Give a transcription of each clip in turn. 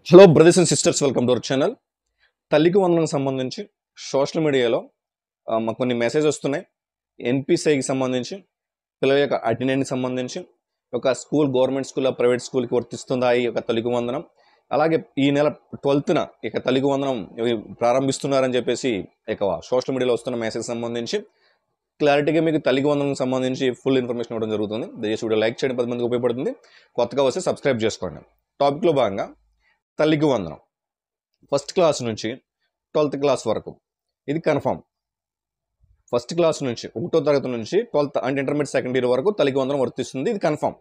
Hello brothers and sisters, welcome to our channel. తల్లికి వందనకు సంబంధించి social మీడియాలో మాకు కొన్ని మెసేజ్ వస్తున్నాయి. ఎన్పిసిఐకి సంబంధించి పిల్లల యొక్క అటెండెన్స్కి సంబంధించి ఒక స్కూల్, గవర్నమెంట్ స్కూల్, ప్రైవేట్ స్కూల్కి వర్తిస్తుందా ఈ యొక్క తల్లికి వందనం. అలాగే ఈ నెల 12న ఇక తల్లికి వందనం ప్రారంభిస్తున్నారని చెప్పేసి ఇక సోషల్ మీడియాలో వస్తున్న మెసేజ్ సంబంధించి క్లారిటీగా మీకు తల్లికి వందనకు సంబంధించి ఫుల్ ఇన్ఫర్మేషన్ ఇవ్వడం జరుగుతుంది. దయచేసి వీడియో లైక్ చేయండి, 10 మందికి ఉపయోగపడుతుంది. కొత్తగా వస్తే సబ్స్క్రైబ్ చేసుకోండి. టాపిక్లో భాగంగా తల్లికి వందనం ఫస్ట్ క్లాస్ నుంచి 12th క్లాస్ వరకు ఇది కన్ఫామ్. ఫస్ట్ క్లాస్ నుంచి 1వ తరగతి నుంచి 12th అంటే ఇంటర్మీడియట్ సెకండ్ ఇయర్ వరకు తల్లికి వందనం వర్తిస్తుంది, ఇది కన్ఫామ్.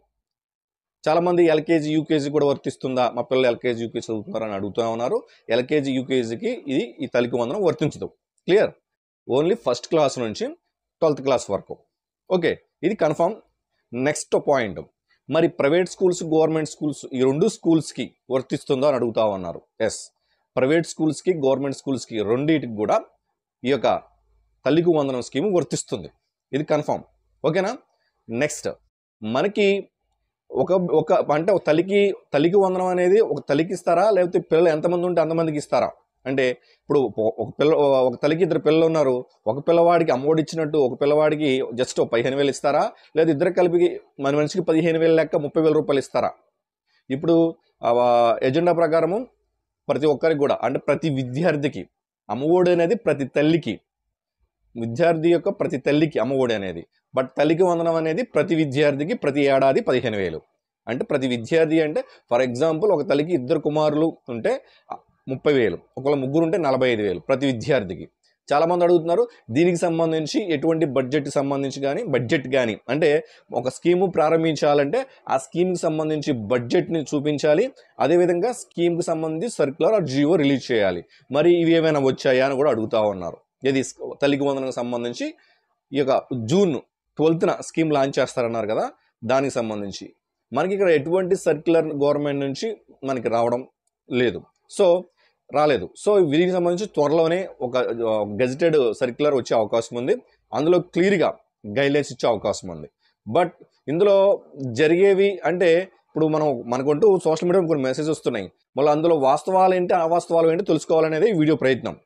చాలామంది ఎల్కేజీ యూకేజీ కూడా వర్తిస్తుందా, మా పిల్లలు ఎల్కేజీ యూకేజీ చదువుతున్నారని అడుగుతూ ఉన్నారు. ఎల్కేజీ యూకేజీకి ఈ తల్లికి వందనం వర్తించదు. క్లియర్? ఓన్లీ ఫస్ట్ క్లాస్ నుంచి 12th క్లాస్ వరకు. ఓకే, ఇది కన్ఫామ్. నెక్స్ట్ పాయింట్, మరి ప్రైవేట్ స్కూల్స్, గవర్నమెంట్ స్కూల్స్ ఈ రెండు స్కూల్స్కి వర్తిస్తుందో అని అడుగుతా ఉన్నారు. ఎస్, ప్రైవేట్ స్కూల్స్కి, గవర్నమెంట్ స్కూల్స్కి రెండింటికి కూడా ఈ యొక్క తల్లికి వందనం స్కీమ్ వర్తిస్తుంది, ఇది కన్ఫామ్. ఓకేనా? నెక్స్ట్ మనకి ఒక ఒక అంటే ఒక తల్లికి వందనం అనేది ఒక తల్లికి ఇస్తారా, లేకపోతే పిల్లలు ఎంతమంది ఉంటే అంతమందికి ఇస్తారా? అంటే ఇప్పుడు ఒక తల్లికి 2 పిల్లలు ఉన్నారు, ఒక పిల్లవాడికి అమ్మఒడి ఇచ్చినట్టు ఒక పిల్లవాడికి జస్ట్ 15,000 ఇస్తారా, లేదా ఇద్దరు కలిపి మన మనిషికి 15,000 లెక్క 30,000 రూపాయలు ఇస్తారా? ఇప్పుడు ఎజెండా ప్రకారము ప్రతి ఒక్కరికి కూడా, అంటే ప్రతి విద్యార్థికి అమ్మఒడి అనేది ప్రతి తల్లికి, విద్యార్థి యొక్క ప్రతి తల్లికి అమ్మఒడి అనేది. బట్ తల్లికి వందనం అనేది ప్రతి విద్యార్థికి ప్రతి ఏడాది 15,000. అంటే ప్రతి విద్యార్థి అంటే ఫర్ ఎగ్జాంపుల్ ఒక తల్లికి 2 కుమారులు ఉంటే 30,000, ఒకవేళ 3 ఉంటే 45,000 ప్రతి విద్యార్థికి. చాలామంది అడుగుతున్నారు దీనికి సంబంధించి ఎటువంటి బడ్జెట్ కానీ అంటే ఒక స్కీము ప్రారంభించాలంటే ఆ స్కీమ్కి సంబంధించి బడ్జెట్ని చూపించాలి. అదేవిధంగా స్కీమ్కి సంబంధించి సర్క్యులర్ ఆర్ జియో రిలీజ్ చేయాలి. మరి ఇవి ఏమైనా వచ్చాయా అని కూడా అడుగుతూ ఉన్నారు. ఇది తల్లికి వందనకు సంబంధించి ఈ యొక్క జూన్ 12న స్కీమ్ లాంచ్ చేస్తారన్నారు కదా, దానికి సంబంధించి మనకి ఇక్కడ ఎటువంటి సర్క్యులర్ గవర్నమెంట్ నుంచి మనకి రాలేదు. సో వీరికి సంబంధించి త్వరలోనే ఒక గెజిటెడ్ సర్క్యులర్ వచ్చే అవకాశం ఉంది. అందులో క్లియర్గా గైడ్లైన్స్ ఇచ్చే అవకాశం ఉంది. బట్ ఇందులో జరిగేవి అంటే ఇప్పుడు మనకుంటూ సోషల్ మీడియా కొన్ని మెసేజ్ వస్తున్నాయి. మళ్ళీ అందులో వాస్తవాలు ఏంటి, అవాస్తవాలు ఏంటి తెలుసుకోవాలనేది వీడియో ప్రయత్నం.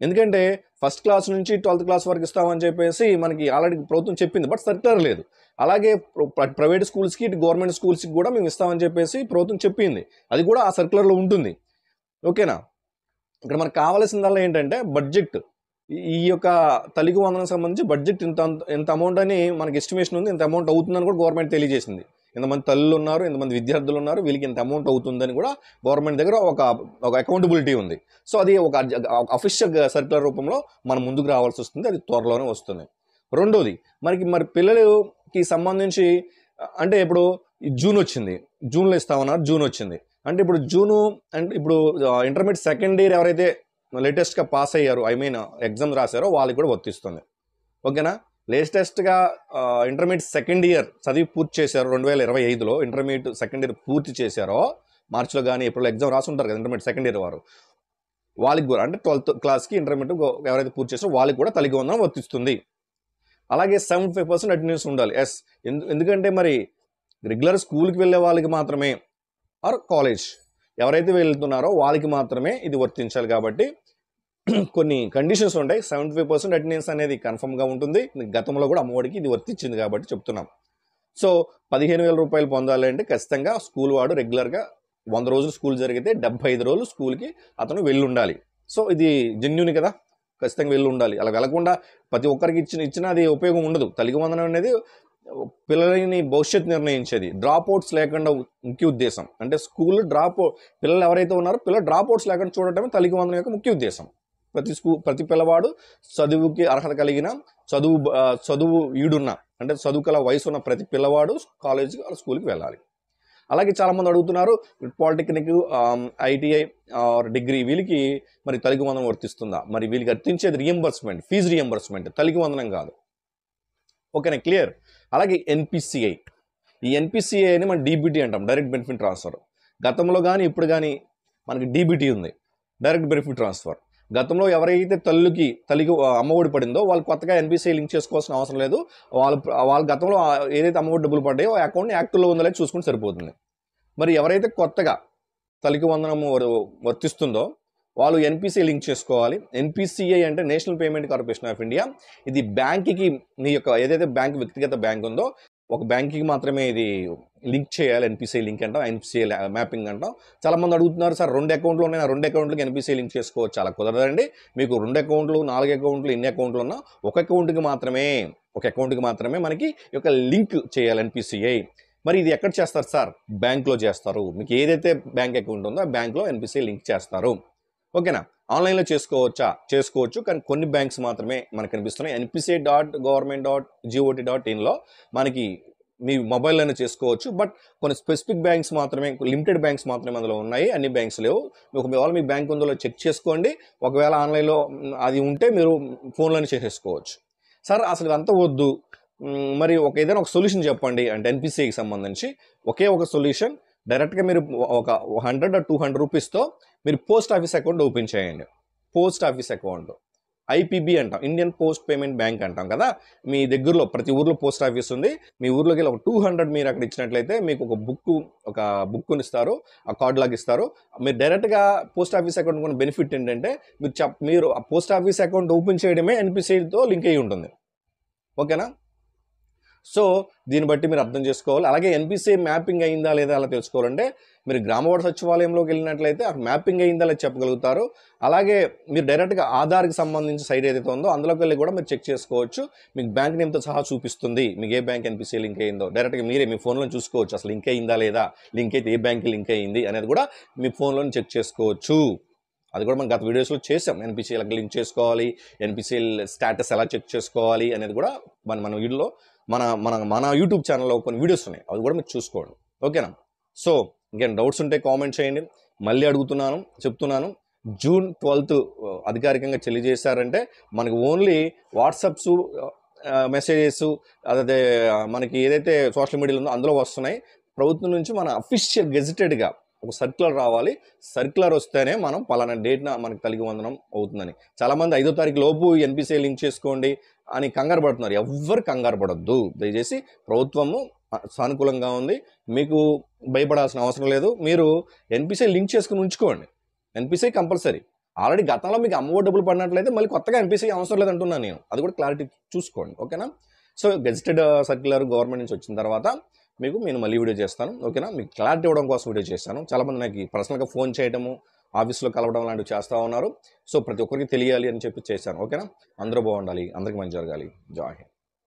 ఎందుకంటే ఫస్ట్ క్లాస్ నుంచి 12th క్లాస్ వరకు ఇస్తామని చెప్పేసి మనకి ఆల్రెడీ ప్రభుత్వం చెప్పింది, బట్ సర్క్యులర్ లేదు. అలాగే ప్రైవేట్ స్కూల్స్కి, గవర్నమెంట్ స్కూల్స్కి కూడా మేము ఇస్తామని చెప్పేసి ప్రభుత్వం చెప్పింది, అది కూడా ఆ సర్క్యులర్లో ఉంటుంది. ఓకేనా? ఇక్కడ మనకు కావాల్సిందల్లా ఏంటంటే బడ్జెట్. ఈ యొక్క తల్లికి వందనకు సంబంధించి బడ్జెట్ ఇంత అమౌంట్ అని మనకి ఎస్టిమేషన్ ఉంది, ఇంత అమౌంట్ అవుతుందని కూడా గవర్నమెంట్ తెలియజేసింది. ఇంతమంది తల్లులు ఉన్నారు, ఇంతమంది విద్యార్థులు ఉన్నారు, వీళ్ళకి ఇంత అమౌంట్ అవుతుందని కూడా గవర్నమెంట్ దగ్గర ఒక అకౌంటబిలిటీ ఉంది. సో అది ఒక అఫీషియల్ సర్క్యులర్ రూపంలో మనం ముందుకు రావాల్సి వస్తుంది, అది త్వరలోనే వస్తుంది. రెండోది, మరి పిల్లలకి సంబంధించి అంటే ఇప్పుడు జూన్ వచ్చింది, జూన్లో ఇస్తామన్నారు, జూన్ వచ్చింది అంటే ఇప్పుడు ఇంటర్మీడియట్ సెకండ్ ఇయర్ ఎవరైతే లేటెస్ట్గా పాస్ అయ్యారో, ఎగ్జామ్ రాశారో వాళ్ళకి కూడా వర్తిస్తుంది. ఓకేనా? లేటెస్ట్గా ఇంటర్మీడియట్ సెకండ్ ఇయర్ చదివి పూర్తి చేశారో, 2025లో ఇంటర్మీడియట్ సెకండ్ ఇయర్ పూర్తి చేశారో, మార్చిలో కానీ ఏప్రిల్లో ఎగ్జామ్ రాసుంటారు కదా ఇంటర్మీడియట్ సెకండ్ ఇయర్ వారు, వాళ్ళకి కూడా అంటే 12th క్లాస్కి ఇంటర్మీడియట్ ఎవరైతే పూర్తి చేశారో వాళ్ళకి కూడా తల్లికి వందనం వర్తిస్తుంది. అలాగే 75% అటెండెన్స్ ఉండాలి. ఎస్, ఎందుకంటే మరి రెగ్యులర్ స్కూల్కి వెళ్ళే వాళ్ళకి మాత్రమే ఆర్ కాలేజ్ ఎవరైతే వెళ్తున్నారో వాళ్ళకి మాత్రమే ఇది వర్తించాలి. కాబట్టి కొన్ని కండిషన్స్ ఉంటాయి. 75% అటెండెన్స్ అనేది కన్ఫర్మ్గా ఉంటుంది. గతంలో కూడా అమ్మఒడికి ఇది వర్తించింది కాబట్టి చెప్తున్నాం. సో 15,000 రూపాయలు పొందాలంటే ఖచ్చితంగా స్కూల్ వాడు రెగ్యులర్గా 100 రోజులు స్కూల్ జరిగితే 75 రోజులు స్కూల్కి అతను వెళ్ళి ఉండాలి. సో ఇది జెన్యూన్ కదా, ఖచ్చితంగా వెళ్ళి ఉండాలి. అలా వెళ్ళకుండా ప్రతి ఒక్కరికి ఇచ్చినా అది ఉపయోగం ఉండదు. తల్లికి వందనం అనేది పిల్లలని భవిష్యత్తు నిర్ణయించేది. డ్రాప్ అవుట్స్ లేకుండా ముఖ్య ఉద్దేశం. అంటే స్కూల్ పిల్లలు ఎవరైతే ఉన్నారో పిల్లలు డ్రాప్ అవుట్స్ లేకుండా చూడటమే తల్లికి వందనం యొక్క ముఖ్య ఉద్దేశం. ప్రతి పిల్లవాడు చదువుకి అర్హత కలిగిన, చదువు ఈడున్న అంటే చదువు కల వయసు ఉన్న ప్రతి పిల్లవాడు కాలేజీకి స్కూల్కి వెళ్ళాలి. అలాగే చాలామంది అడుగుతున్నారు పాలిటెక్నిక్, ఐటీఐ, డిగ్రీ వీళ్ళకి మరి తల్లికి వందనం వర్తిస్తుందా? మరి వీళ్ళకి వర్తించేది రీఎంబర్స్మెంట్, ఫీజు రీఎంబర్స్మెంట్, తల్లికి వందనం కాదు. ఓకేనా? క్లియర్? అలాగే ఎన్పిసిఐ, ఈ ఎన్పిసిఐ అని మనం డీబీటీ అంటాం, డైరెక్ట్ బెనిఫిట్ ట్రాన్స్ఫర్. గతంలో కానీ ఇప్పుడు కానీ మనకి డీబీటీ ఉంది, డైరెక్ట్ బెనిఫిట్ ట్రాన్స్ఫర్. గతంలో ఎవరైతే తల్లికి అమ్మఒడి పడిందో వాళ్ళు కొత్తగా ఎన్పిసిఐ లింక్ చేసుకోవాల్సిన అవసరం లేదు. వాళ్ళ గతంలో ఏదైతే అమ్మఒడి డబ్బులు పడ్డాయో ఆ అకౌంట్ని యాక్టివ్లో ఉందో లేదో చూసుకుంటే సరిపోతుంది. మరి ఎవరైతే కొత్తగా తల్లికి వందనం వర్తిస్తుందో వాళ్ళు ఎన్పిసిఐ లింక్ చేసుకోవాలి. ఎన్పిసిఐ అంటే national payment corporation of India. ఇది బ్యాంక్కి మీ యొక్క ఏదైతే బ్యాంక్ వ్యక్తిగత బ్యాంక్ ఉందో ఒక బ్యాంక్కి మాత్రమే ఇది లింక్ చేయాలి. ఎన్పిసిఐ లింక్ అంటాం, ఎన్పిసిఐ మ్యాపింగ్ అంటాం. చాలామంది అడుగుతున్నారు, సార్ 2 అకౌంట్లు ఉన్నాయి, 2 అకౌంట్లకి ఎన్పిసిఐ లింక్ చేసుకోవచ్చు. అలా కుదరదండి. మీకు 2 అకౌంట్లు, 4 అకౌంట్లు, ఎన్ని అకౌంట్లు ఉన్నా ఒక అకౌంట్కి మాత్రమే మనకి ఈ యొక్క లింక్ చేయాలి ఎన్పిసిఐ. మరి ఇది ఎక్కడ చేస్తారు సార్? బ్యాంక్లో చేస్తారు. మీకు ఏదైతే బ్యాంక్ అకౌంట్ ఉందో ఆ బ్యాంక్లో ఎన్పిసిఐ లింక్ చేస్తారు. ఓకేనా? ఆన్లైన్లో చేసుకోవచ్చు, కానీ కొన్ని బ్యాంక్స్ మాత్రమే మనకు కనిపిస్తున్నాయి. npci.government.got.in మనకి మీ మొబైల్లోనే చేసుకోవచ్చు. బట్ కొన్ని స్పెసిఫిక్ బ్యాంక్స్ మాత్రమే, లిమిటెడ్ బ్యాంక్స్ మాత్రమే అందులో ఉన్నాయి, అన్ని బ్యాంక్స్ లేవు. ఒకవేళ మీ బ్యాంక్ ఉందో చెక్ చేసుకోండి. ఒకవేళ ఆన్లైన్లో అది ఉంటే మీరు ఫోన్లోనే చేసేసుకోవచ్చు. సార్ అసలు అంతా వద్దు, మరి ఏదైనా ఒక సొల్యూషన్ చెప్పండి అంటే ఎన్పిసిఐకి సంబంధించి ఒకే ఒక సొల్యూషన్. డైరెక్ట్గా మీరు ఒక 100 or 200 రూపీస్తో మీరు పోస్ట్ ఆఫీస్ అకౌంట్ ఓపెన్ చేయండి. పోస్ట్ ఆఫీస్ అకౌంట్ ఐపీబీ అంటాం, ఇండియన్ పోస్ట్ పేమెంట్ బ్యాంక్ అంటాం కదా. మీ దగ్గరలో ప్రతి ఊర్లో పోస్ట్ ఆఫీస్ ఉంది. మీ ఊర్లోకి వెళ్ళి ఒక 200 మీరు అక్కడ ఇచ్చినట్లయితే మీకు ఒక బుక్ని ఇస్తారు, ఆ కార్డు లాగా ఇస్తారు. మీరు డైరెక్ట్గా పోస్ట్ ఆఫీస్ అకౌంట్ కొన్ని బెనిఫిట్ ఏంటంటే మీరు ఆ పోస్ట్ ఆఫీస్ అకౌంట్ ఓపెన్ చేయడమే ఎన్పిసిఐతో లింక్ అయ్యి ఉంటుంది. ఓకేనా? సో దీన్ని బట్టి మీరు అర్థం చేసుకోవాలి. అలాగే ఎన్పిసిఐ మ్యాపింగ్ అయిందా లేదా అలా తెలుసుకోవాలంటే మీరు గ్రామవాడ సచివాలయంలోకి వెళ్ళినట్లయితే అక్కడ మ్యాపింగ్ అయిందా లేదా చెప్పగలుగుతారు. అలాగే మీరు డైరెక్ట్గా ఆధార్కి సంబంధించి సైట్ ఏదైతే ఉందో అందులోకి వెళ్ళి కూడా మీరు చెక్ చేసుకోవచ్చు. మీకు బ్యాంక్ నేమ్తో సహా చూపిస్తుంది మీకు ఏ బ్యాంక్ ఎన్పిసిఐ లింక్ అయిందో. డైరెక్ట్గా మీరే మీ ఫోన్లో చూసుకోవచ్చు అసలు లింక్ అయిందా లేదా, లింక్ అయితే ఏ బ్యాంక్కి లింక్ అయింది అనేది కూడా మీ ఫోన్లో చెక్ చేసుకోవచ్చు. అది కూడా మనం గత వీడియోస్లో చేసాం. ఎన్పిసిఐ లింక్ చేసుకోవాలి, ఎన్పిసిఐ స్టేటస్ ఎలా చెక్ చేసుకోవాలి అనేది కూడా మన వీడియోలో మన యూట్యూబ్ ఛానల్లో కొన్ని వీడియోస్ ఉన్నాయి, అవి కూడా మీరు చూసుకోండి. ఓకేనా? సో ఇంకేం డౌట్స్ ఉంటే కామెంట్ చేయండి. మళ్ళీ చెప్తున్నాను, June 12th అధికారికంగా తెలియజేశారంటే మనకి ఓన్లీ వాట్సాప్స్, మెసేజెస్, అదే మనకి ఏదైతే సోషల్ మీడియాలో ఉందో అందులో వస్తున్నాయి. ప్రభుత్వం నుంచి మన అఫీషియల్ గెజిటెడ్గా ఒక సర్క్యులర్ రావాలి. సర్క్యులర్ వస్తేనే మనం పలానా డేట్న మనకి తల్లికి వందనం అవుతుందని. చాలామంది 5వ తారీఖు లోపు ఎన్పిసిఐ లింక్ చేసుకోండి అని కంగారు పడుతున్నారు. ఎవ్వరు కంగారు పడొద్దు దయచేసి. ప్రభుత్వము సానుకూలంగా ఉంది, మీకు భయపడాల్సిన అవసరం లేదు. మీరు ఎన్పిసిఐ లింక్ చేసుకుని ఉంచుకోండి. NPCI compulsory. ఆల్రెడీ గతంలో మీకు అమ్మఒడి డబ్బులు పడినట్లయితే మళ్ళీ కొత్తగా ఎన్పిసిఐ అవసరం లేదంటున్నాను నేను. అది కూడా క్లారిటీ చూసుకోండి. ఓకేనా? సో గెజిటెడ్ సర్క్యులర్ గవర్నమెంట్ నుంచి వచ్చిన తర్వాత నేను మళ్ళీ వీడియో చేస్తాను. ఓకేనా? మీకు క్లారిటీ ఇవ్వడం కోసం వీడియో చేస్తాను. చాలామంది నాకు పర్సనల్గా ఫోన్ చేయడము, ఆఫీస్లో కలవడం లాంటివి చేస్తూ ఉన్నారు. సో ప్రతి ఒక్కరికి తెలియాలి అని చెప్పి చేశాను. ఓకేనా? అందరూ బాగుండాలి, అందరికీ మంచి జరగాలి. జై హింద్.